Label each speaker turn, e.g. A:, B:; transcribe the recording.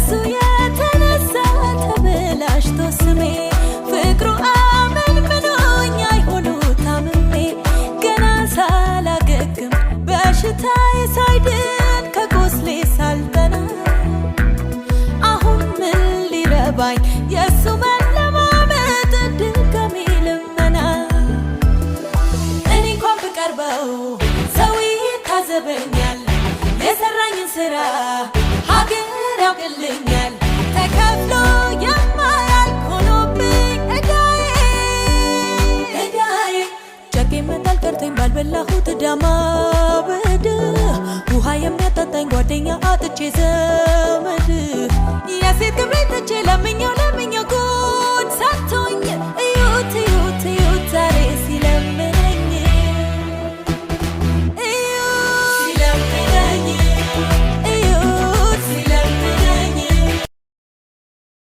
A: በሱ የተነሳ ተበላሽቶ ስሜ ፍቅሩ አመን ምኖኝ አይሆኑ ታምሜ ገና ሳላገግም በሽታዬ ሳይድን ከቁስሌ ሳልጠና አሁን ምን ሊረባኝ የሱ መለማመጥ ድጋሚ ልመና እኔ እንኳን ብቀርበው ሰው ይታዘበኛል የሰራኝን ስራ ሀገር ያውቅልኛል ተከፍሎ የማያልቅ ሆኖብኝ እዳዬ ጨቄ መጣል ቀርቶኝ ባልበላሁት ዳማ በደ ውሃ የሚያጠጣኝ ጓደኛ አጥቼ ዘመድ